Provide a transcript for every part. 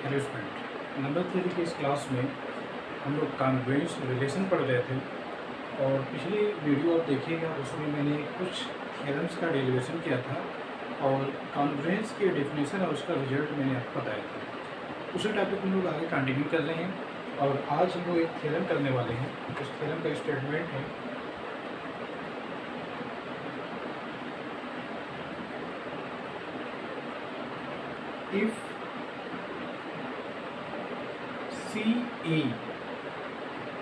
Hello student, number 3 की इस class में हम लोग कॉन्ग्रुएंस रिलेशन पढ़ रहे थे। और पिछली वीडियो आप देखिएगा, उसमें मैंने कुछ थ्योरम्स का डेरिवेशन किया था और कॉन्ग्रुएंस की डेफिनेशन और उसका रिजल्ट मैंने आपको बताया था। उसी टॉपिक हम लोग आगे कंटिन्यू कर रहे हैं और आज हम लोग एक थ्योरम करने वाले हैं। उस थ्योरम का स्टेटमेंट है if CA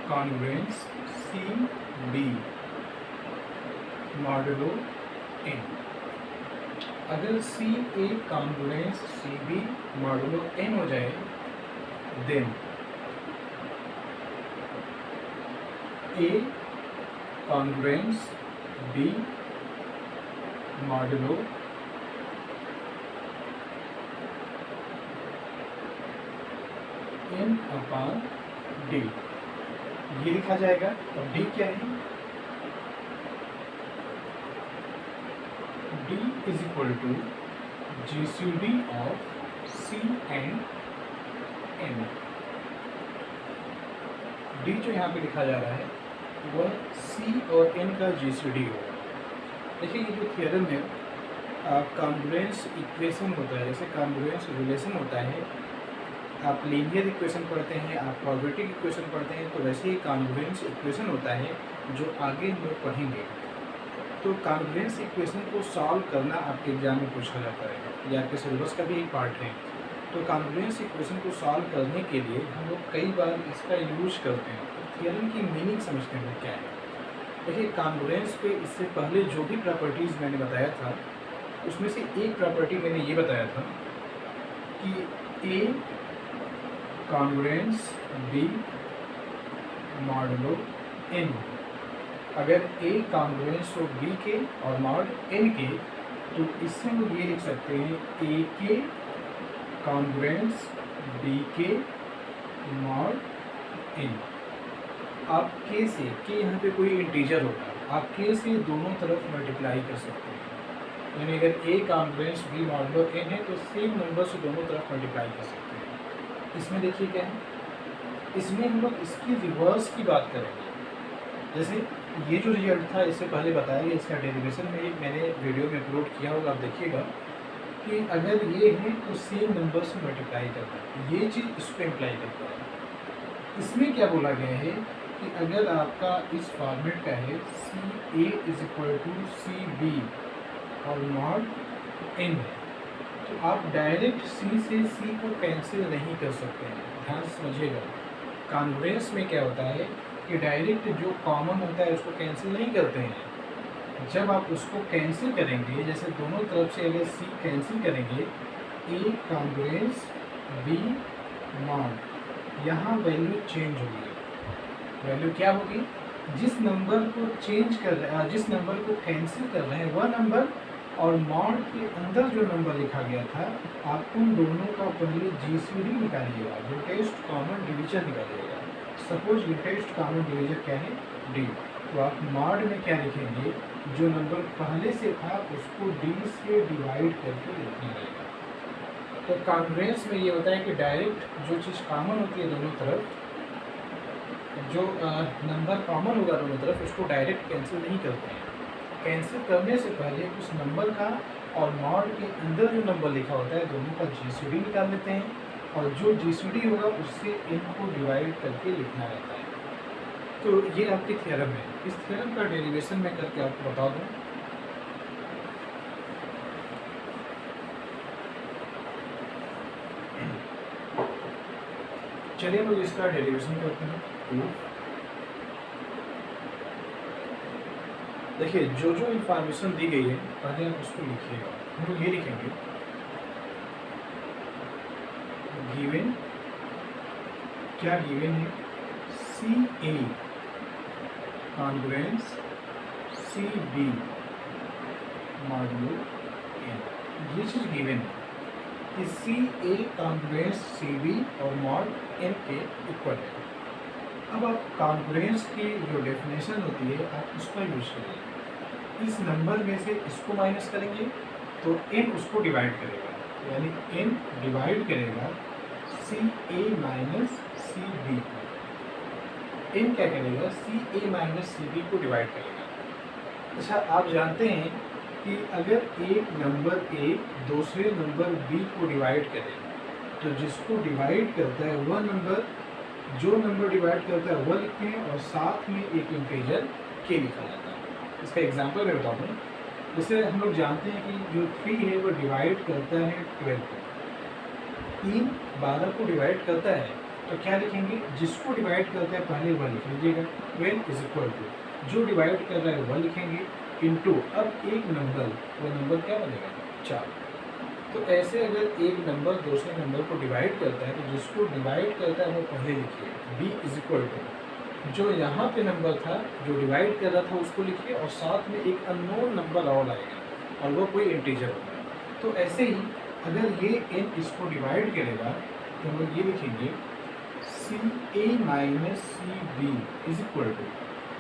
congruence CB modulo N। अगर CA congruence CB modulo N हो जाए then A congruence B modulo N upon D ये लिखा जाएगा। और D क्या है? D is equal to GCD of C and N। D जो यहाँ पे लिखा जा रहा है वह C और N का GCD होगा। देखिए, ये जो थियरम है कॉन्ग्रुएंस इक्वेशन होता है, जैसे कॉन्ग्रुएंस रिलेशन होता है। आप लीनियर इक्वेशन पढ़ते हैं, आप क्वाड्रेटिक इक्वेशन पढ़ते हैं, तो वैसे ही कॉन्ग्रुएंस इक्वेशन होता है जो आगे हम लोग पढ़ेंगे। तो कॉन्ग्रुएंस इक्वेशन को सॉल्व करना आपके एग्जाम में पूछा जाता है, ये आपके सिलेबस का भी एक पार्ट है। तो कॉन्ग्रुएंस इक्वेशन को सॉल्व करने के लिए हम लोग कई बार इसका यूज करते हैं। तो थियरम की मीनिंग समझते हैं क्या है। देखिए, कॉन्ग्रुएंस पे इससे पहले जो भी प्रॉपर्टीज़ मैंने बताया था उसमें से एक प्रॉपर्टी मैंने ये बताया था कि ए कॉन्ग्रुएंस B मॉडुलो N। अगर A कॉन्ग्रुएंस हो B के और मॉड N के, तो इससे हम लोग ये लिख सकते हैं A के कॉन्ग्रुएंस B के मॉड N। आप K से, K यहाँ पे कोई इंटीजर होगा, आप K से दोनों तरफ मल्टीप्लाई कर सकते हैं। यानी अगर A congruence B modulo N है तो सेम नंबर से दोनों तरफ मल्टीप्लाई कर सकते हैं। इसमें देखिए क्या है, इसमें हम लोग इसकी रिवर्स की बात करेंगे। जैसे ये जो रिजल्ट था इससे पहले बताया गया, इसका डेरिवेशन में मैंने वीडियो में अपलोड किया होगा, आप देखिएगा कि अगर ये है तो सेम नंबर से मल्टीप्लाई करता है, ये चीज़ इसको इम्प्लाई करता है। इसमें क्या बोला गया है कि अगर आपका इस फॉर्मेट का है CA is equal to CB और मॉड N है, तो आप डायरेक्ट C से C को कैंसिल नहीं कर सकते हैं। ध्यान से समझिएगा, कॉन्ग्रुएंस में क्या होता है कि डायरेक्ट जो कॉमन होता है उसको कैंसिल नहीं करते हैं। जब आप उसको कैंसिल करेंगे, जैसे दोनों तरफ से अगर C कैंसिल करेंगे, A कॉन्ग्रुएंस B मॉड, यहाँ वैल्यू चेंज होगी। वैल्यू क्या होगी? जिस नंबर को चेंज कर रहे हैं, जिस नंबर को कैंसिल कर रहे हैं वह नंबर और मॉड के अंदर जो नंबर लिखा गया था, आप उन दोनों का पहले GCD निकालिएगा, ग्रेटेस्ट कॉमन डिवीजर निकालिएगा। सपोज ग्रेटेस्ट कॉमन डिवीजर क्या है? D। तो आप मॉड में क्या लिखेंगे? जो नंबर पहले से था उसको D से डिवाइड करके लिखना रहेगा। तो कॉन्ग्रुएंस में ये होता है कि डायरेक्ट जो चीज़ कॉमन होती है दोनों तरफ, जो नंबर कॉमन होगा दोनों तरफ, उसको डायरेक्ट कैंसिल नहीं करते हैं। कैंसिल करने से पहले उस नंबर का और मॉड के अंदर जो नंबर लिखा होता है दोनों का GCD निकाल लेते हैं, और जो GCD होगा उससे इनको डिवाइड करके लिखना रहता है। तो ये आपकी थ्योरम है। इस थ्योरम का डेरिवेशन मैं करके आपको बता दूं। चलिए हम लोग इसका डेरिवेशन करते हैं। देखिए, जो जो इन्फॉर्मेशन दी गई है पहले आप उसको लिखिएगा। हम लोग ये लिखेंगे गिवन, क्या गिवन है? CA congruence CB modulo N। ये चीज़ गिवन है कि CA कॉन्ग्रुएंस CB और मॉड N के इक्वल है। अब आप कॉन्ग्रुएंस की जो डेफिनेशन होती है आप उसका यूज करिए। इस नंबर में से इसको माइनस करेंगे तो n उसको डिवाइड करेगा, यानी n डिवाइड करेगा सी A minus C B, n क्या करेगा, सी ए माइनस सी बी को डिवाइड करेगा। अच्छा, आप जानते हैं कि अगर एक नंबर ए दूसरे नंबर बी को डिवाइड करे तो जिसको डिवाइड करता है वह नंबर, जो नंबर डिवाइड करता है वह लिखते हैं और साथ में एक इंटीजर के लिखा जाता है। इसका एग्जांपल मैं बताऊँ, जैसे हम लोग जानते हैं कि जो 3 है वो डिवाइड करता है 12 को, 3 12 को डिवाइड करता है, तो क्या लिखेंगे, जिसको डिवाइड करता है पहले वह लिख लीजिएगा, 12 इज इक्वल टू जो डिवाइड कर रहा है वह लिखेंगे इनटू अब एक नंबर, वो नंबर क्या बनेगा, 4। तो ऐसे अगर एक नंबर दूसरे नंबर को डिवाइड करता है तो जिसको डिवाइड करता है वो पहले लिखिए, b इज इक्वल टू जो यहाँ पे नंबर था जो डिवाइड कर रहा था उसको लिखिए और साथ में एक अननोन नंबर और आएगा और वो कोई इंटीजर होगा। तो ऐसे ही अगर ये n इसको डिवाइड करेगा तो हम लोग ये लिखेंगे C A minus C B is equal to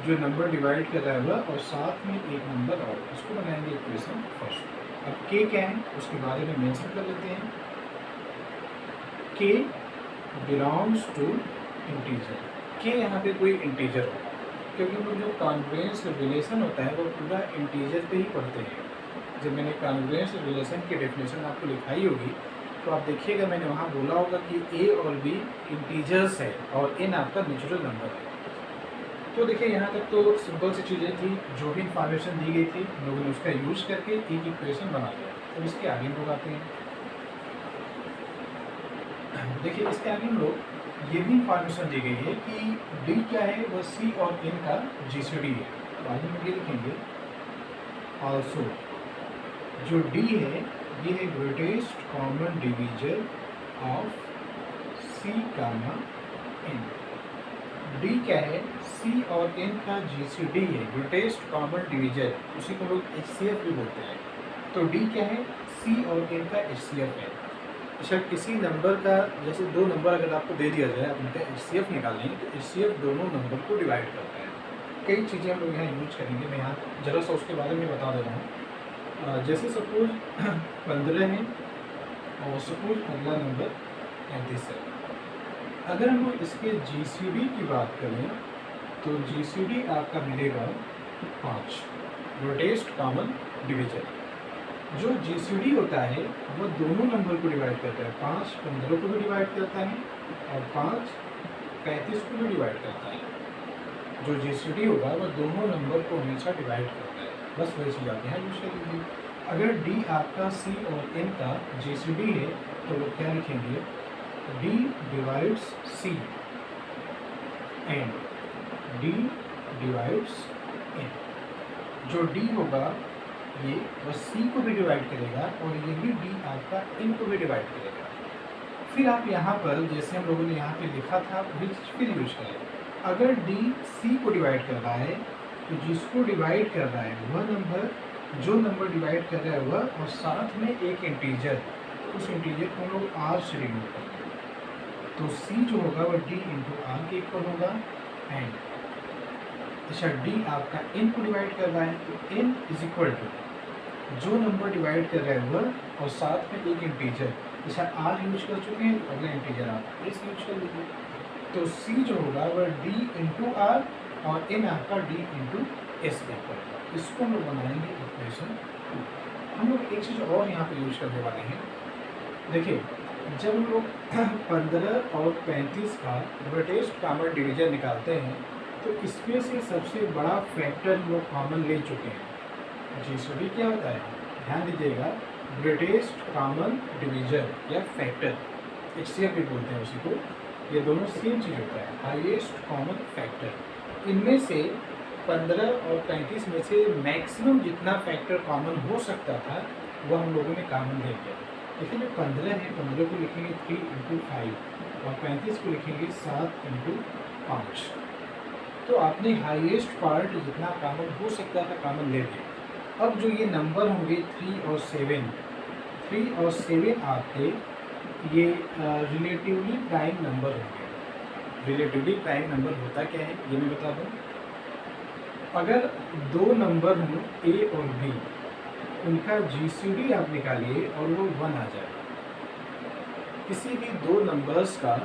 जो नंबर डिवाइड कर रहा है वह और साथ में एक नंबर और, इसको बनाएंगे इक्वेशन फर्स्ट। अब k क्या है उसके बारे में मेंशन कर लेते हैं, k belongs to integer, k यहाँ पे कोई इंटीजर होगा क्योंकि वो जो कॉन्ग्रुएंस रिलेशन होता है वो पूरा इंटीजर पे ही पढ़ते हैं। जब मैंने कॉन्ग्रुएंस रिलेशन की डेफिनेशन आपको लिखाई होगी तो आप देखिएगा मैंने वहाँ बोला होगा कि a और b इंटीजर्स है और n आपका नेचुरल नंबर है। तो देखिए यहाँ तक तो सिंपल सी चीज़ें थी, जो भी इंफॉर्मेशन दी गई थी हम लोगों ने उसका यूज करके एक इक्वेशन बना लिया। तो इसके आगे हम लोग आते हैं, देखिए इसके आगे हम लोग ये भी इंफॉर्मेशन दी गई है कि d क्या है, वह c और n का GCD है। तो आगे हम ये लिखेंगे ऑल्सो जो d है ये है greatest common divisor of c comma n। d क्या है, c और n का GCD है, ग्रेटेस्ट कॉमन डिवीजर, उसी को लोग HCF भी बोलते हैं। तो d क्या है, c और n का HCF है। अच्छा, किसी नंबर का जैसे दो नंबर अगर आपको दे दिया जाए आप उनका HCF निकालेंगे तो HCF दोनों नंबर को डिवाइड करता है। कई चीज़ें हम लोग यहाँ यूज करेंगे, मैं यहाँ ज़रा सा उसके बारे में बता दे रहा हूँ। जैसे सपोज 15 है और सपोज अगला नंबर 35 है। अगर हम लोग इसके GCD की बात करें तो GCD आपका मिलेगा 5, ग्रेटेस्ट कॉमन डिवीजर। जो GCD होता है वो दोनों नंबर को डिवाइड करता है, 5 15 को भी डिवाइड करता है और 5 35 को भी डिवाइड करता है। जो GCD होगा वो दोनों नंबर को हमेशा डिवाइड करता है, बस वही चीज़ आप यहाँ यूज कर लीजिए। अगर D आपका C और N का GCD है तो वो क्या लिखेंगे, D divides C and D divides N। जो D होगा ये बस C को भी डिवाइड करेगा और ये भी D आपका N को भी डिवाइड करेगा। फिर आप यहाँ पर जैसे हम लोगों ने यहाँ पे लिखा था वही फिर यूज करें। अगर D C को डिवाइड कर रहा है तो जिसको डिवाइड कर रहा है वह नंबर, जो नंबर डिवाइड कर रहा है वह और साथ में एक इंटीजर, तो उस इंटीजर को हम लोग R से रिमूव करेंगे। तो C जो होगा वह D इंटू R के इक्वल होगा एंड अच्छा D आपका N को डिवाइड कर रहा है तो N इज इक्वल टू जो नंबर डिवाइड कर रहा है वह और साथ में एक इंटीजर। अच्छा R यूज कर चुके हैं तो अगला इंटीजर आप S यूज कर लीजिए। तो C जो होगा वह D इंटू R और N आपका D इंटू S इक्वल होगा। इसको हम लोग बनाएंगे इक्वेशन 2। हम लोग एक चीज़ और यहाँ पे यूज करने वाले हैं, देखिए जब हम लोग 15 और 35 का ग्रेटेस्ट कॉमन डिवीजर निकालते हैं तो इसमें से सबसे बड़ा फैक्टर हम लोग कॉमन ले चुके हैं। GCD क्या होता है, ध्यान दीजिएगा, ग्रेटेस्ट कॉमन डिवीजर या फैक्टर, HCF भी बोलते हैं उसी को, ये दोनों सेम चीज़ होता है, हाईएस्ट कॉमन फैक्टर। इनमें से 15 और 35 में से मैक्सिमम जितना फैक्टर कॉमन हो सकता था वह हम लोगों ने कॉमन ले लिया। देखिए जो 15 है 15 को लिखेंगे 3 इंटू 5 और 35 को लिखेंगे 7 इंटू 5। तो आपने हाईएस्ट पार्ट जितना कॉमन हो सकता था कॉमन ले लिया। अब जो ये नंबर होंगे 3 और 7 आपके ये रिलेटिवली प्राइम नंबर होंगे। रिलेटिवली प्राइम नंबर होता क्या है ये मैं बता दूँ। अगर दो नंबर हों A और B, उनका GCD आप निकालिए और वो 1 आ जाए, किसी भी दो नंबर्स का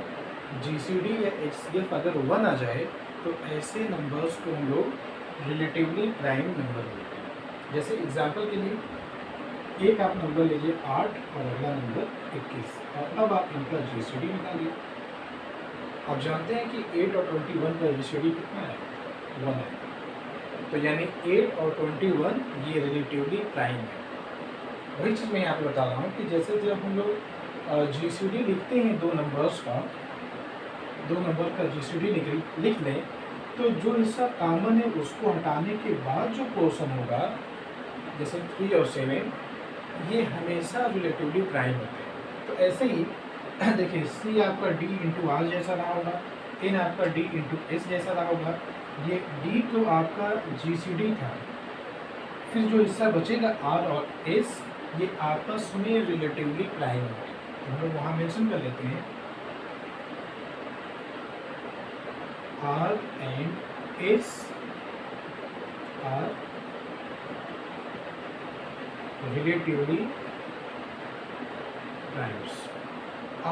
GCD या HCF अगर 1 आ जाए तो ऐसे नंबर्स को हम लोग रिलेटिवली प्राइम नंबर बोलते हैं। जैसे एग्जांपल के लिए एक आप नंबर लीजिए 8 और अगला नंबर 21 और अब आप इनका GCD निकालिए। आप जानते हैं कि 8 और 21 का GCD कितना है, 1 है। तो यानी 8 और 21 ये रिलेटिवली प्राइम है। वही चीज़ मैं यहाँ पे बता रहा हूँ कि जैसे जब हम लोग GCD लिखते हैं दो नंबर्स का, दो नंबर का GCD लिख लें तो जो हिस्सा कॉमन है उसको हटाने के बाद जो पोर्शन होगा, जैसे 3 और 7, ये हमेशा रिलेटिवली प्राइम होते हैं। तो ऐसे ही देखिए C आपका D इंटू R जैसा रहा होगा, N आपका D इंटू S जैसा रहा होगा। ये D तो आपका GCD था, फिर जो हिस्सा बचेगा R और S ये आपस में रिलेटिवली प्राइम होंगे। हम लोग वहाँ मेंशन कर लेते हैं R and S are relatively primes.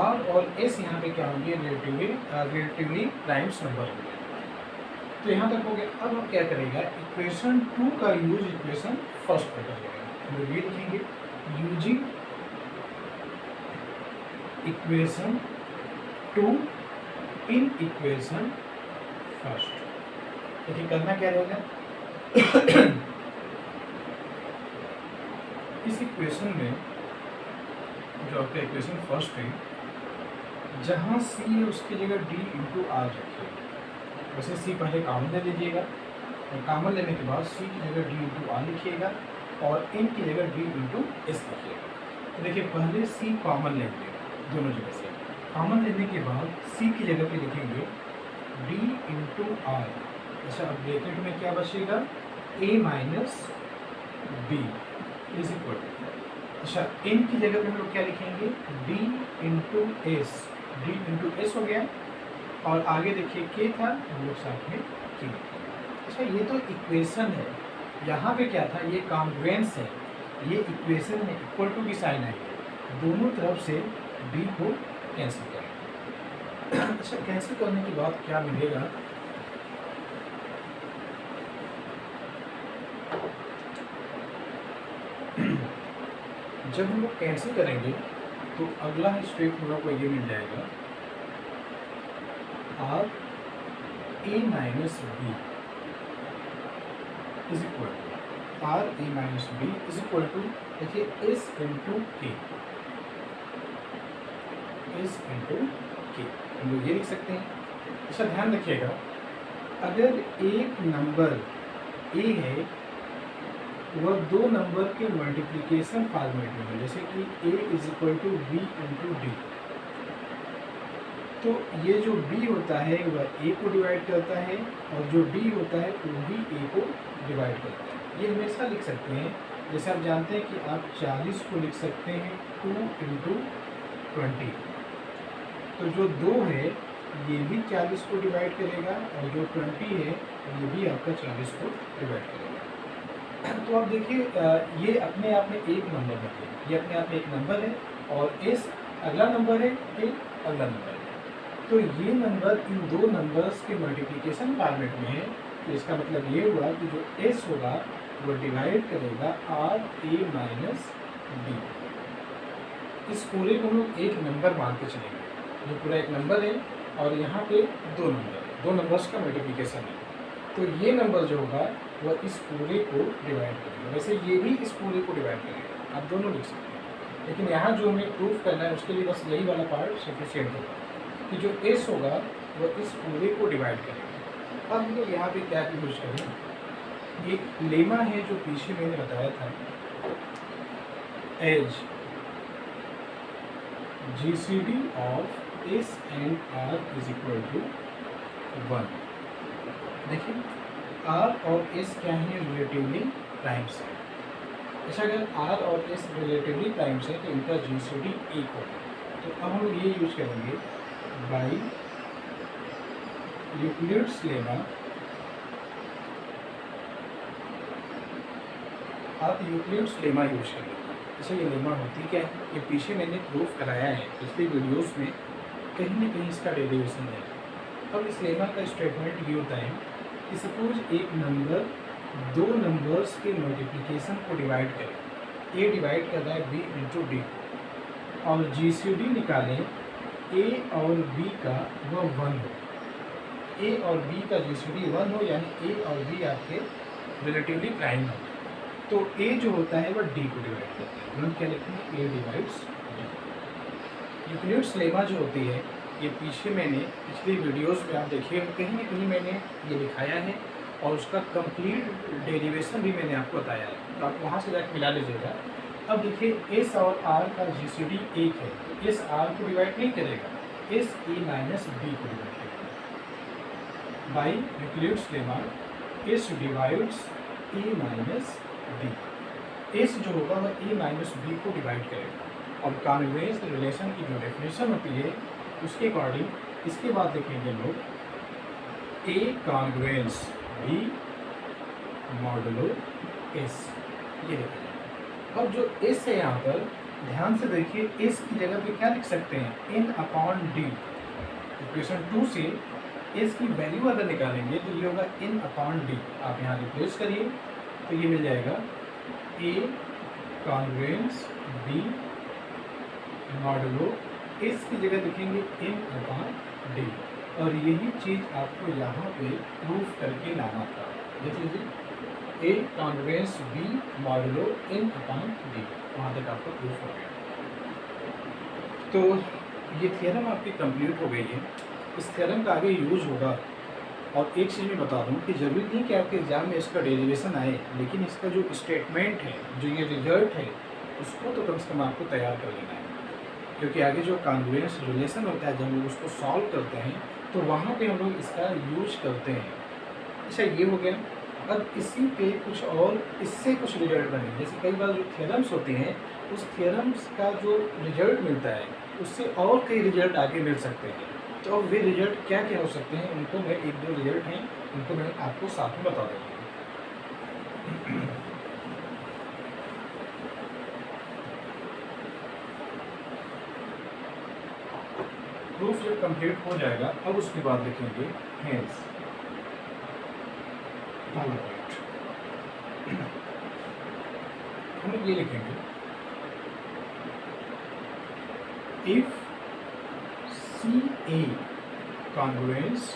R और S यहाँ पे क्या होंगे, रिलेटिवली प्राइम्स नंबर होंगे। तो यहाँ तक हो गया। अब हम क्या करेगा, इक्वेशन 2 का यूज इक्वेशन फर्स्ट पे करेगा। हम लोग ये लिखेंगे using equation 2 in equation first. देखिए करना क्या रहेगा, इस इक्वेशन में जो आपका इक्वेशन फर्स्ट है, जहाँ C है उसकी जगह D इंटू R रखिएगा। वैसे C पहले कॉमन ले लीजिएगा और कॉमन लेने के बाद C की जगह D इंटू R लिखिएगा और N की जगह D इंटू S लिखिएगा। तो देखिए पहले C कॉमन लेंगे दोनों जगह से, कॉमन लेने के बाद C की जगह पे लिखेंगे D इंटू R। अच्छा अब ब्रैकेट में क्या बचेगा, A minus B is equal. अच्छा N की जगह पे हम लोग क्या लिखेंगे, D into S, D into S हो गया और आगे देखिए K था, हम लोग साथ में K। अच्छा ये तो इक्वेशन है, यहाँ पे क्या था, ये कॉन्ग्रुएंस है, ये इक्वेशन में इक्वल टू की साइन है, दोनों तरफ से D को कैंसिल करें। अच्छा कैंसिल करने के बाद क्या मिलेगा, जब हम लोग कैंसिल करेंगे तो अगला स्टेप हम लोग को ये मिल जाएगा R A minus B is equal to R A minus B is equal to, देखिए S into K, S into K हम लोग ये लिख सकते हैं। अच्छा ध्यान रखिएगा, अगर एक नंबर A है वह दो नंबर के मल्टीप्लिकेशन फॉर्मेट में है, जैसे कि A is equal to B into D, तो ये जो B होता है वह A को डिवाइड करता है और जो D होता है वो भी A को डिवाइड करता है। ये हमेशा लिख सकते हैं, जैसे आप जानते हैं कि आप 40 को लिख सकते हैं 2 इंटू 20, तो जो 2 है ये भी 40 को डिवाइड करेगा और जो 20 है ये भी आपका 40 को डिवाइड करेगा। तो आप देखिए ये अपने आप में एक नंबर है, ये अपने आप में एक नंबर है और S अगला नंबर है, A अगला नंबर है। तो ये नंबर इन दो नंबर्स के मल्टीप्लिकेशन फॉर्मेट में है, तो इसका मतलब ये हुआ कि जो S होगा वो डिवाइड करेगा R A माइनस B। इस पूरे को हम लोग एक नंबर मान के चलेंगे, ये पूरा एक नंबर है और यहाँ पे दो नंबर है, दो नंबर्स का मल्टीप्लिकेशन है, तो ये नंबर जो होगा वह इस पूरे को डिवाइड करेगा। वैसे ये भी इस पूरे को डिवाइड करेगा, आप दोनों लिख सकते हैं, लेकिन यहाँ जो हमें प्रूफ करना है उसके लिए बस यही वाला पार्ट सफिशिएंट होगा कि जो S होगा वह इस पूरे को डिवाइड करेगा। अब हम लोग यहाँ पे क्या यूज करें, एक लेमा है जो पीछे मैंने बताया था, as GCD of S and R is equal to 1। देखिए R और S क्या है, रिलेटिवली प्राइम्स है। अच्छा अगर R और S रिलेटिवली प्राइम्स है तो इनका GCD 1 होगा। तो अब हम ये यूज करेंगे बाई यूक्लिड्स लेमा। आप यूक्लिड्स लेमा यूज करेंगे। अच्छा, ये लेमा होती क्या है, ये पीछे मैंने प्रूफ कराया है पिछली वीडियोस में, कहीं ना कहीं इसका डेरिवेशन है। अब इस लेमा का स्टेटमेंट ये होता है कि सपोज एक नंबर दो नंबर्स के मल्टीप्लिकेशन को डिवाइड करे, ए डिवाइड कर रहा है बी इंटू डी, और जीसीडी निकालें ए और बी का वह 1 हो, ए और बी का जीसीडी 1 हो, यानी ए और बी आपके रिलेटिवली प्राइम हो, तो ए जो होता है वह डी को डिवाइड करता है। हम क्या लिखते हैं, ए डिवाइड्स डी। यूक्लिड्स लेमा जो होती है, ये पीछे मैंने पिछली वीडियोस में आप देखिए कहीं ना कहीं मैंने ये दिखाया है, और उसका कंप्लीट डेरिवेशन भी मैंने आपको बताया है, तो आप वहाँ से जाकर मिला लीजिएगा। अब देखिए एस और आर का जीसीडी 1 है, तो एस आर को डिवाइड नहीं करेगा, एस ए माइनस बी को डिवाइड करेगा। By Euclid's lemma S divides A minus B, S जो होगा वह ए माइनस बी को डिवाइड करेगा। अब कॉन्वेंस रिलेशन की जो डेफिनेशन होती है उसके अकॉर्डिंग इसके बाद देखेंगे लोग ए कॉन्वेंस बी मॉडुलो एस, ये देखेंगे। अब जो एस है यहाँ पर ध्यान से देखिए, एस की जगह पे क्या लिख सकते हैं, एन अपॉन डी। इक्वेशन 2 से एस की वैल्यू अगर निकालेंगे तो ये होगा एन अपॉन डी, आप यहाँ रिप्लेस करिए तो ये मिल जाएगा ए कॉन्वेंस बी मॉडुलो एस की जगह लिखेंगे एन अपॉन डी, और यही चीज़ आपको यहाँ पे प्रूफ करके लाना था। देख लीजिए, A congruence B modulo N upon D, वहाँ तक आपका प्रूफ हो गया। तो ये थियरम आपकी कंप्लीट हो गई है। इस थियरम का आगे यूज होगा, और एक चीज़ मैं बता दूं कि ज़रूरी नहीं कि आपके एग्ज़ाम में इसका डेरिवेशन आए, लेकिन इसका जो स्टेटमेंट है, जो ये रिजल्ट है, उसको तो कम से कम आपको तैयार कर लेना है, क्योंकि आगे जो कॉन्ग्रुएंस रिलेशन होता है जब हम लोग उसको सॉल्व करते हैं तो वहाँ पे हम लोग इसका यूज करते हैं। अच्छा, ये हो गया। अब इसी पे कुछ और इससे कुछ रिजल्ट बने, जैसे कई बार जो थियरम्स होते हैं उस थियरम्स का जो रिजल्ट मिलता है उससे और कई रिजल्ट आगे मिल सकते हैं। तो अब वे रिजल्ट क्या क्या हो सकते हैं, उनको मैं एक दो रिजल्ट हैं उनको मैं आपको साथ में बता देता हूँ। प्रूफ जब कंप्लीट हो जाएगा अब उसके बाद लिखेंगे हेंस पहला पॉइंट, हम लोग ये लिखेंगे if c a congruence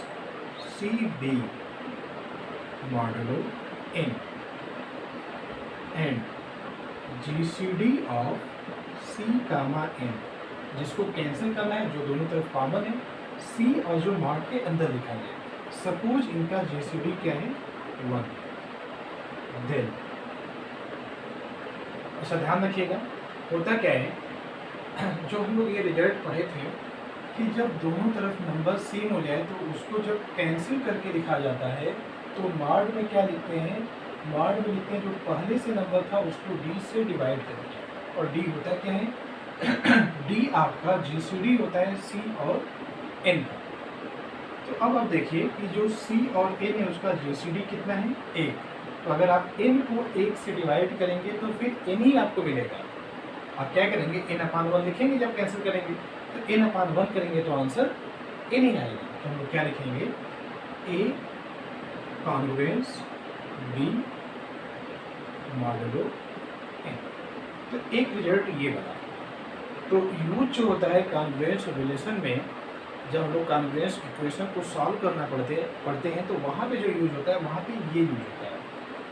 c b modulo n and g c d of c comma n, जिसको कैंसिल करना है, जो दोनों तरफ कॉमन है, सी और जो मॉड के अंदर लिखा है। सपोज इनका जीसीडी क्या है 1, देन अच्छा ध्यान रखिएगा होता क्या है, जो हम लोग ये रिजल्ट पढ़े थे कि जब दोनों तरफ नंबर सेम हो जाए तो उसको जब कैंसिल करके लिखा जाता है तो मॉड में क्या लिखते हैं, मॉड में लिखते हैं जो पहले से नंबर था उसको डी से डिवाइड करते हैं, और डी होता क्या है डी आपका जीसीडी होता है सी और एन का। तो अब आप देखिए कि जो सी और एन है उसका जीसीडी कितना है 1, तो अगर आप एन को 1 से डिवाइड करेंगे तो फिर एन ही आपको मिलेगा। आप क्या करेंगे, एन अपान 1 लिखेंगे, जब कैंसिल करेंगे तो एन अपान 1 करेंगे तो आंसर एन ही आएगा। तो हम लोग क्या लिखेंगे, ए कॉन्ग्रुएंस बी मॉडुलो एन। तो एक रिजल्ट ये बना। तो यूज जो होता है कॉन्ग्रुएंस रिलेशन में, जब हम लोग कॉन्ग्रुएंस इक्वेशन को सॉल्व करना पढ़ते हैं तो वहाँ पे जो यूज होता है वहाँ पे ये यूज होता है,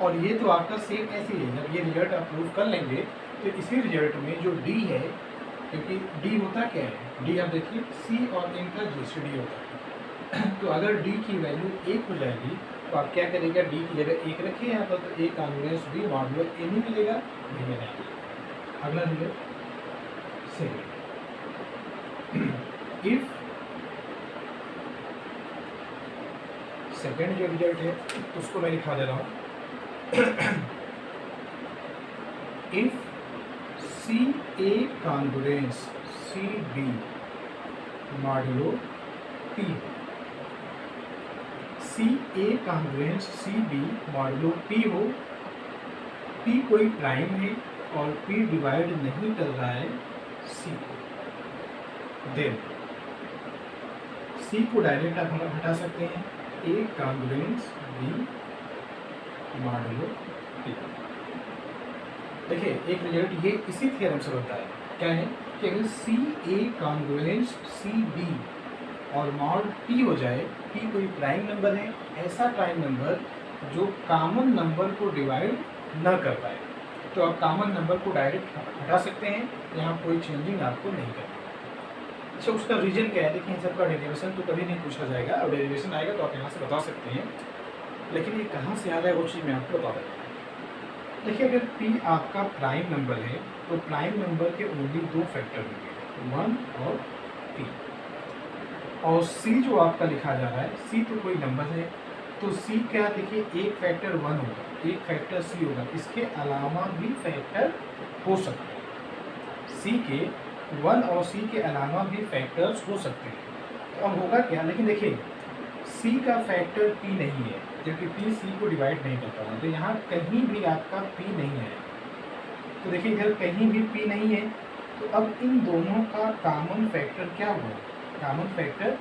और ये तो आपका सेम ऐसे ही है। जब ये रिजल्ट आप प्रूव कर लेंगे तो इसी रिजल्ट में जो डी है, क्योंकि डी होता क्या है, डी आप देखिए सी और एन का जीसीडी होता है। तो अगर डी की वैल्यू 1 हो जाएगी तो आप क्या करेंगे, डी की जगह 1 रखिए यहाँ पर, तो a congruence b modulo n ही मिलेगा, नहीं मिलेगा। अगला रिजल्ट सेकेंड, इफ सेकेंड जो रिजल्ट है उसको मैं लिखा दे रहा हूँ, if c a congruence c b modulo p, c a congruence c b modulo p हो, पी कोई प्राइम है और P डिवाइड नहीं कर रहा है C को, देन C को डायरेक्ट आप हम हटा सकते हैं, A congruence B modulo P। देखिए एक रिजल्ट ये इसी थ्योरम से होता है, क्या है कि अगर सी ए कॉन्ग्रुएंस सी बी और मॉड पी हो जाए, पी कोई प्राइम नंबर है, ऐसा प्राइम नंबर जो कॉमन नंबर को डिवाइड न कर पाए, तो आप कॉमन नंबर को डायरेक्ट हटा सकते हैं, यहाँ कोई चेंजिंग आपको नहीं करनी। अच्छा उसका रीजन क्या है, देखिए इन सबका डेरिवेशन तो कभी नहीं पूछा जाएगा, और डेरिवेशन आएगा तो आप यहाँ से बता सकते हैं, लेकिन ये कहाँ से आ रहा है वो चीज़ मैं आपको बता देता हूँ। देखिए अगर P आपका प्राइम नंबर है तो प्राइम नंबर के ओनली दो फैक्टर होंगे, 1 और P, और C जो आपका लिखा जा रहा है, C तो कोई नंबर है, तो C क्या, देखिए एक फैक्टर 1 होगा, एक फैक्टर C होगा, इसके अलावा भी फैक्टर हो सकते हैं, C के 1 और C के अलावा भी फैक्टर्स हो सकते हैं। तो अब होगा क्या, लेकिन देखिए C का फैक्टर P नहीं है, जबकि P C को डिवाइड नहीं करता है, तो यहाँ कहीं भी आपका P नहीं है। तो देखिए इधर कहीं भी P नहीं है, तो अब इन दोनों का कॉमन फैक्टर क्या हुआ, कॉमन फैक्टर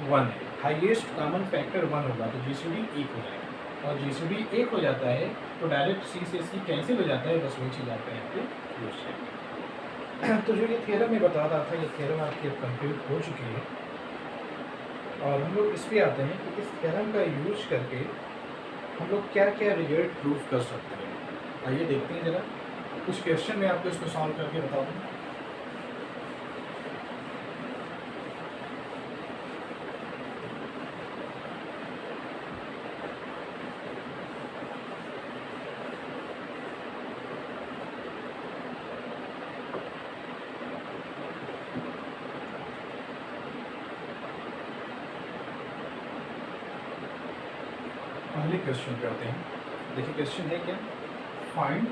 1 है, हाईएस्ट कॉमन फैक्टर 1 होगा, तो GCD 1 हो जाएगा, और GCD 1 हो जाता है तो डायरेक्ट C से C कैंसिल हो जाता है, बस वही चीज़ आपका यहाँ पे यूज है। तो जो ये थ्योरम मैं बता रहा था, ये थ्योरम आपकी कंप्लीट हो चुकी है, और हम लोग इस पर आते हैं कि इस थ्योरम का यूज करके हम लोग क्या क्या रिजल्ट प्रूव कर सकते हैं। आइए देखते हैं ज़रा, कुछ क्वेश्चन मैं आपको इसको सॉल्व करके बता दूँ। पहले क्वेश्चन पे आते हैं, देखिए क्वेश्चन है क्या, find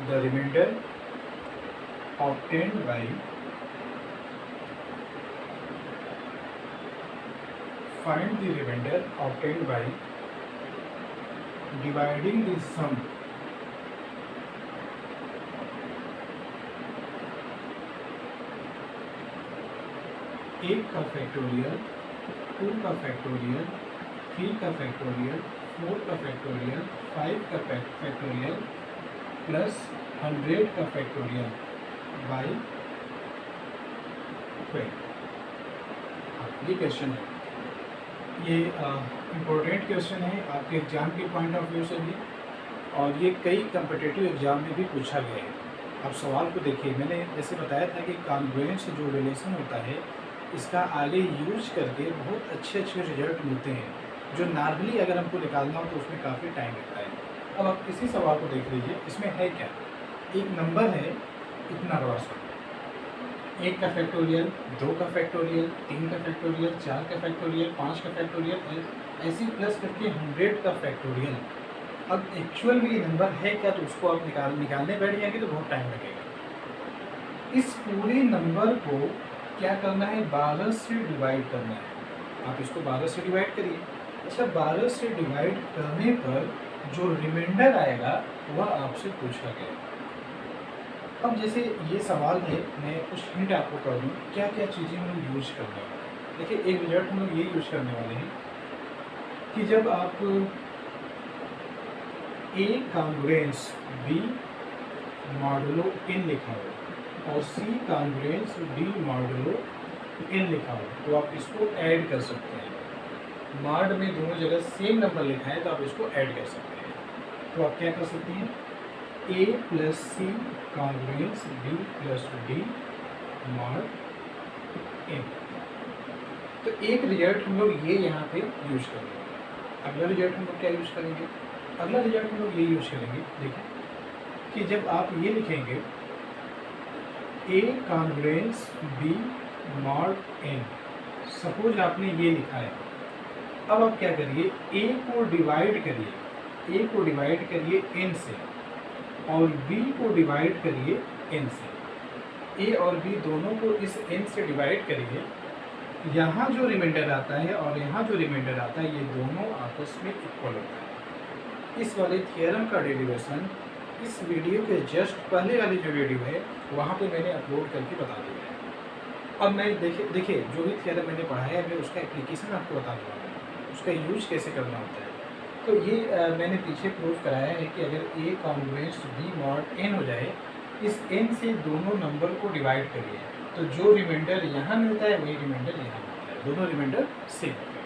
the remainder obtained by dividing the sum एक का फैक्टोरियल, 2 का फैक्टोरियल, 3 का फैक्टोरियल, 4 का फैक्टोरियल, 5 का फैक्टोरियल प्लस 100 का फैक्टोरियल बाई 12। ये क्वेश्चन है, ये इम्पोर्टेंट क्वेश्चन है आपके एग्ज़ाम के पॉइंट ऑफ व्यू से भी, और ये कई कम्पिटिटिव एग्ज़ाम में भी पूछा गया है। आप सवाल को देखिए, मैंने जैसे बताया था कि कॉन्ग्रुएंस जो रिलेशन होता है, इसका आगे यूज करके बहुत अच्छे रिजल्ट मिलते हैं, जो नॉर्मली अगर हमको निकालना हो तो उसमें काफ़ी टाइम लगता है। अब आप किसी सवाल को देख लीजिए, इसमें है क्या, एक नंबर है इतना बड़ा सा, 1 का फैक्टोरियल, 2 का फैक्टोरियल, 3 का फैक्टोरियल, 4 का फैक्टोरियल, 5 का फैक्टोरियल, ऐसे प्लस करके 100 का फैक्टोरियल। अब एक्चुअल में ये नंबर है क्या, तो उसको आप निकालने बैठ जाएंगे तो बहुत टाइम लगेगा। इस पूरे नंबर को क्या करना है, 12 से डिवाइड करना है। आप इसको 12 से डिवाइड करिए। अच्छा 12 से डिवाइड करने पर जो रिमाइंडर आएगा वह आपसे पूछा गया। अब जैसे ये सवाल है, मैं कुछ हिंट आपको कर दूँ क्या क्या चीज़ें हम लोग यूज करने वाले। देखिए एक रिजल्ट हम लोग ये यूज करने वाले हैं कि जब आप A congruence B modulo n लिखा हो और C congruence D modulo n लिखा हो, तो आप इसको ऐड कर सकते हैं। मॉड में दोनों जगह सेम नंबर लिखा है तो आप इसको ऐड कर सकते हैं। तो आप क्या कर सकते हैं, A plus C congruence B plus D mod n। तो एक रिजल्ट हम लोग ये यहाँ पे यूज करेंगे। अगला रिजल्ट हम लोग क्या यूज करेंगे, अगला रिजल्ट हम लोग ये यूज करेंगे, देखिए कि जब आप ये लिखेंगे A congruence B mod n, suppose आपने ये लिखा है, अब आप क्या करिए, A को डिवाइड करिए, A को डिवाइड करिए n से और B को डिवाइड करिए n से। A और B दोनों को इस n से डिवाइड करिए यहाँ जो रिमाइंडर आता है और यहाँ जो रिमाइंडर आता है, ये दोनों आपस में इक्वल होता है। इस वाले थियरम का डेरिवेशन इस वीडियो के जस्ट पहले वाली जो वीडियो है वहाँ पे मैंने अपलोड करके बता दिया है। अब मैं देखिए जो भी थियरम मैंने पढ़ाया है मैं उसका एप्लीकेशन आपको बता दूँगा, उसका यूज कैसे करना होता है। तो ये मैंने पीछे प्रूव कराया है कि अगर A congruence B mod n हो जाए, इस n से दोनों नंबर को डिवाइड करिए तो जो रिमाइंडर यहाँ मिलता है वही रिमाइंडर यहाँ मिलता है, दोनों रिमाइंडर सेम होते हैं।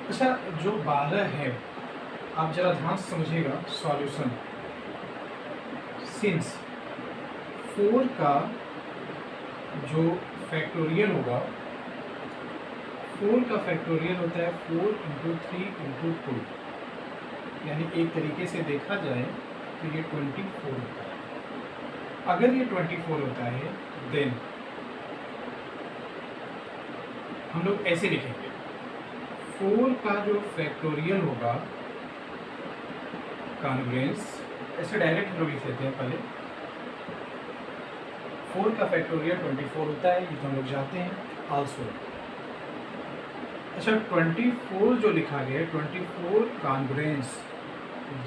अच्छा, जो 12 है आप जरा ध्यान से समझिएगा सॉल्यूशन। सिंस 4 का जो फैक्टोरियल होगा, 4 का फैक्टोरियल होता है 4 इंटू 3 इंटू 2, यानी एक तरीके से देखा जाए तो ये 24 होता है। अगर ये 24 होता है देन हम लोग ऐसे लिखेंगे, 4 का जो फैक्टोरियल होगा कॉन्ग्रुएंस, ऐसे डायरेक्ट हम लोग लिख लेते हैं पहले। 4 का फैक्टोरियल 24 होता है, ये तो हम लोग जानते हैं आल्सो। अच्छा, 24 जो लिखा गया है 24 कॉन्ग्रुएंस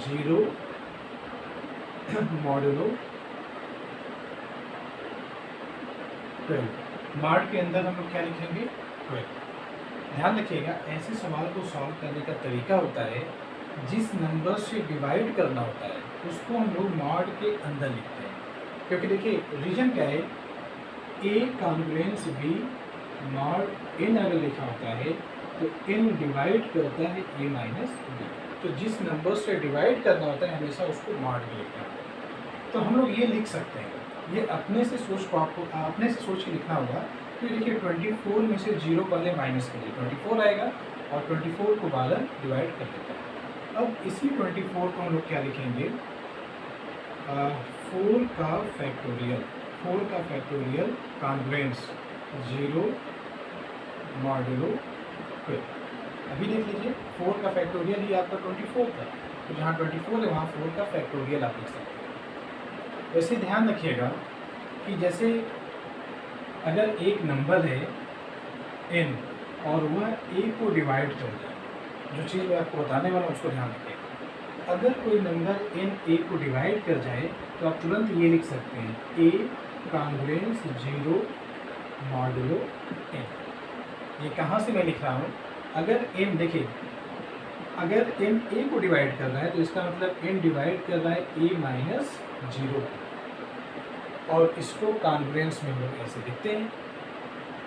0 मॉडुलो 12, मॉड के अंदर हम लोग क्या लिखेंगे 12। ध्यान रखिएगा, ऐसे सवाल को सॉल्व करने का तरीका होता है, जिस नंबर से डिवाइड करना होता है उसको हम लोग मॉड के अंदर लिखते हैं। क्योंकि देखिए रीजन क्या है, A congruence B mod n अगर लिखा होता है तो n डिवाइड करता है A माइनस B, तो जिस नंबर से डिवाइड करना होता है हमेशा उसको मॉड में लिखना होता है। तो हम लोग ये लिख सकते हैं, ये अपने से सोच को आपको अपने से सोच के लिखना होगा। तो देखिए 24 में से 0 पहले माइनस करिए, 24 आएगा और 24 को 12 डिवाइड कर देता है। अब इसी 24 को हम लोग क्या लिखेंगे, 4 का फैक्टोरियल, 4 का फैक्टोरियल कॉन्ग्रुएंस 0 मॉडुलो 12। अभी देख लीजिए 4 का फैक्टोरियल ही आपका 24 था, तो जहाँ 24 है वहाँ 4 का फैक्टोरियल आप लिख सकते हैं। वैसे ध्यान रखिएगा कि जैसे अगर एक नंबर है n और वह a को डिवाइड कर जाए, जो चीज़ मैं आपको बताने वाला हूँ उसको ध्यान रखिएगा। अगर कोई नंबर n a को डिवाइड कर जाए तो आप तुरंत ये लिख सकते हैं a कॉन्ग्रुएंस 0 मॉडुलो n। ये कहाँ से मैं लिख रहा हूँ, अगर n देखिए अगर n a को डिवाइड कर रहा है तो इसका मतलब n डिवाइड कर रहा है a माइनस 0, और इसको कॉन्ग्रुएंस में हम लोग ऐसे लिखते हैं।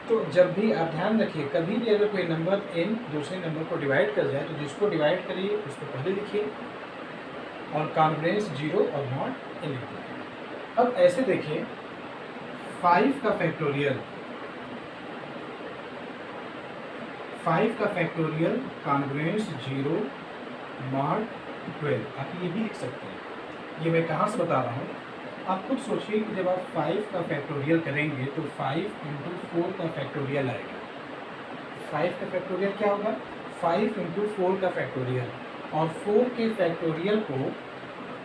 तो जब भी आप ध्यान रखिए, कभी भी अगर कोई नंबर n दूसरे नंबर को डिवाइड कर जाए तो जिसको डिवाइड करिए उसको पहले लिखिए और कॉन्ग्रुएंस 0 और मॉड n लिखिए। अब ऐसे देखिए 5 का फैक्टोरियल, 5 का फैक्टोरियल कॉन्ग्रुएंस 0 मॉड 12, आप ये भी लिख सकते हैं। ये मैं कहाँ से बता रहा हूँ, आप खुद सोचिए कि जब आप 5 का फैक्टोरियल करेंगे तो 5 इंटू 4 का फैक्टोरियल आएगा। 5 का फैक्टोरियल क्या होगा, 5 इंटू 4 का फैक्टोरियल, और 4 के फैक्टोरियल को,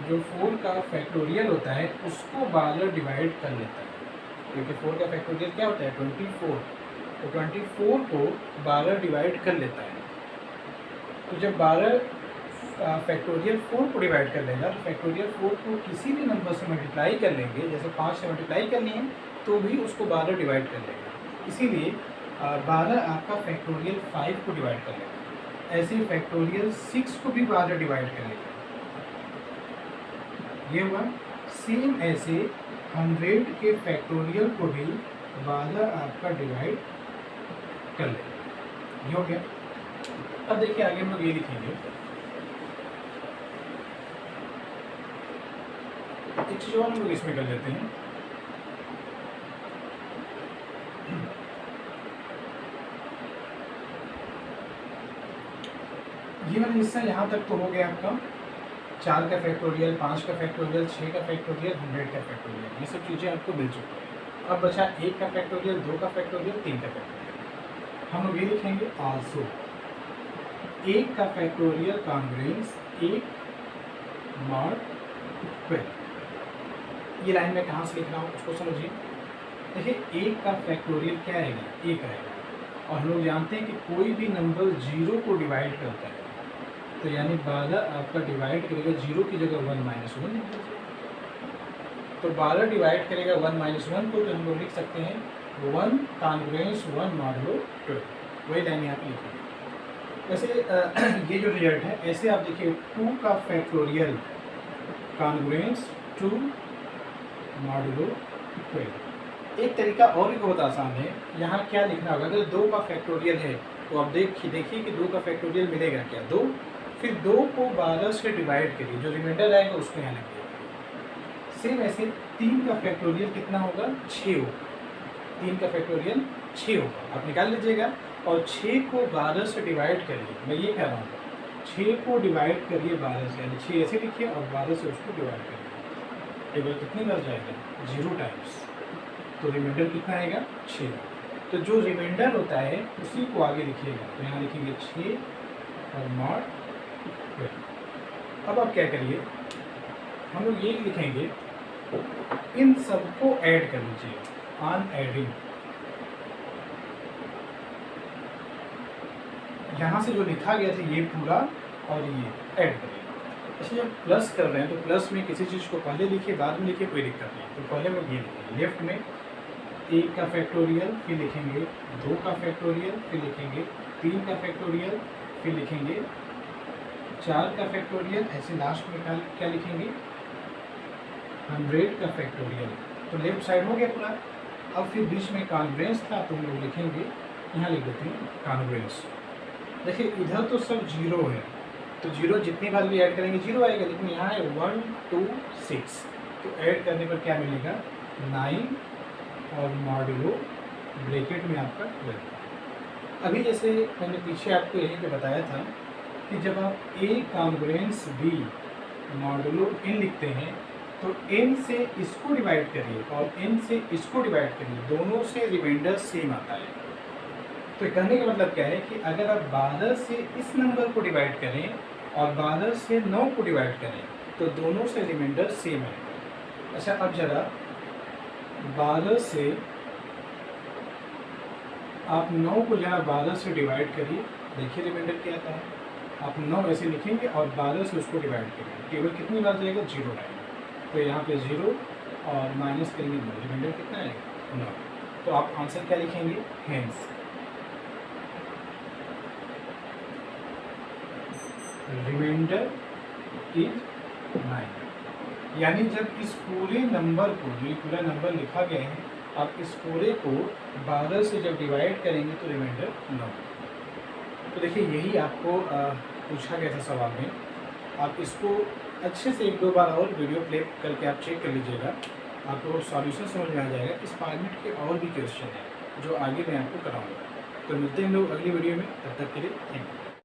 जो 4 का फैक्टोरियल होता है उसको 12 डिवाइड कर लेता है, क्योंकि 4 का फैक्टोरियल क्या होता है 24, तो 24 को 12 डिवाइड कर लेता है। तो जब 12 फैक्टोरियल 4 को डिवाइड कर लेगा तो फैक्टोरियल 4 को किसी भी नंबर से मल्टीप्लाई कर लेंगे, जैसे 5 से मल्टीप्लाई करनी है तो भी उसको 12 डिवाइड कर लेगा। इसीलिए 12 आपका फैक्टोरियल 5 को डिवाइड कर लेगा, ऐसे ही फैक्टोरियल 6 को भी 12 डिवाइड कर लेगा। ये हुआ। सेम ऐसे 100 के फैक्टोरियल को भी 12 आपका डिवाइड कर लेगा। ये हो गया। अब देखिए आगे हम लोग ये लिखेंगे, एक चीज और हम लोग इसमें कर लेते हैं। ये वाला हिस्सा यहाँ तक तो हो गया आपका, 4 का फैक्टोरियल, 5 का फैक्टोरियल, 6 का फैक्टोरियल, 100 का फैक्टोरियल, ये सब चीज़ें आपको मिल चुकी है। अब बचा 1 का फैक्टोरियल, 2 का फैक्टोरियल, 3 का फैक्टोरियल। हम लोग ये लिखेंगे आल्सो 1 का फैक्टोरियल कॉन्ग्रुएंस 1 मॉड 12। ये लाइन में कहाँ से लिख रहा हूँ उसको समझिए। देखिए 1 का फैक्टोरियल क्या आएगा, 1 आएगा। और हम लोग जानते हैं कि कोई भी नंबर 0 को डिवाइड करता है, तो यानी 12 आपका डिवाइड करेगा 0 की जगह 1 माइनस 1 लिख दीजिए। तो 12 डिवाइड करेगा 1 माइनस 1 को, तो हम लोग लिख सकते हैं 1 कॉन्ग्रुएंस 1 मॉडुलो 12। वही लाइन यहाँ पे लिखी। वैसे ये जो रिजल्ट है, ऐसे आप देखिए 2 का फैक्टोरियल कॉन्ग्रुएंस 2 मॉडुलो 12। एक तरीका और भी बहुत आसान है, यहाँ क्या लिखना होगा, अगर 2 का फैक्टोरियल है तो आप देखिए कि 2 का फैक्टोरियल मिलेगा क्या, 2, फिर 2 को 12 से डिवाइड करिए, जो रिमाइंडर आएगा उसको यहाँ लिखिए। सेम ऐसे 3 का फैक्टोरियल कितना होगा, 6 होगा। 3 का फैक्टोरियल 6 होगा, आप निकाल लीजिएगा। और 6 को 12 से डिवाइड करिए, मैं ये कह रहा हूँ 6 को डिवाइड करिए 12 से, यानी 6 ऐसे लिखिए और 12 से उसको डिवाइड करिए। एक बार कितनी बार जाएगा, 0 टाइम्स, तो रिमाइंडर कितना आएगा, 6। तो जो रिमाइंडर होता है उसी को आगे लिखिएगा, तो यहाँ लिखेंगे 6 और मॉड 12। अब आप क्या करिए, हम लोग ये लिखेंगे, इन सबको ऐड कर लीजिए, ऑन एडिंग। यहाँ से जो लिखा गया था ये पूरा और ये ऐड करिए। अच्छा, जब प्लस कर रहे हैं तो प्लस में किसी चीज़ को पहले लिखिए बाद में लिखिए, कोई दिक्कत नहीं। तो पहले वो ये लिखेंगे, लेफ्ट में 1 का फैक्टोरियल, फिर लिखेंगे 2 का फैक्टोरियल, फिर लिखेंगे 3 का फैक्टोरियल, फिर लिखेंगे 4 का फैक्टोरियल, ऐसे लास्ट में क्या लिखेंगे, 100 का फैक्टोरियल। तो लेफ्ट साइड हो गया पूरा। अब फिर बीच में कॉन्ग्रुएंस था, तो हम लोग लिखेंगे, यहाँ लिख देते हैं कॉन्ग्रुएंस। देखिए इधर तो सब 0 है, तो 0 जितनी बार भी ऐड करेंगे 0 आएगा, लेकिन यहाँ है 1 2 6, तो ऐड करने पर क्या मिलेगा, 9 और मॉडुलो ब्रैकेट में आपका 12। अभी जैसे मैंने पीछे आपको यहीं पे बताया था कि जब आप A congruence B modulo n लिखते हैं, तो n से इसको डिवाइड करिए और n से इसको डिवाइड करिए, दोनों से रिमाइंडर सेम आता है। तो कहने का मतलब क्या है कि अगर आप 12 से इस नंबर को डिवाइड करें और 12 से 9 को डिवाइड करें, तो दोनों से रिमाइंडर सेम है। अच्छा, अब जरा 12 से आप 9 को जरा 12 से डिवाइड करिए, देखिए रिमाइंडर क्या आता है। आप 9 ऐसे लिखेंगे और 12 से उसको डिवाइड करेंगे, केवल कितनी बार जाएगा, 0 आएगा। तो यहाँ पे 0 और माइनस करेंगे 9, रिमाइंडर कितना आएगा, 9। तो आप आंसर क्या लिखेंगे, हेंस रिमाइंडर इज 9। यानी जब इस पूरे नंबर को, जो ये पूरा नंबर लिखा गया है, आप इस पूरे को 12 से जब डिवाइड करेंगे तो रिमाइंडर 9। तो देखिए यही आपको पूछा गया था सवाल में। आप इसको अच्छे से 1-2 बार और वीडियो प्ले करके आप चेक कर लीजिएगा, आपको सॉल्यूशन समझ में आ जाएगा। इस फॉर्मेट के और भी क्वेश्चन हैं जो आगे मैं आपको कराऊंगा। तो मिलते हैं लोग अगली वीडियो में, तब तक के लिए थैंक यू।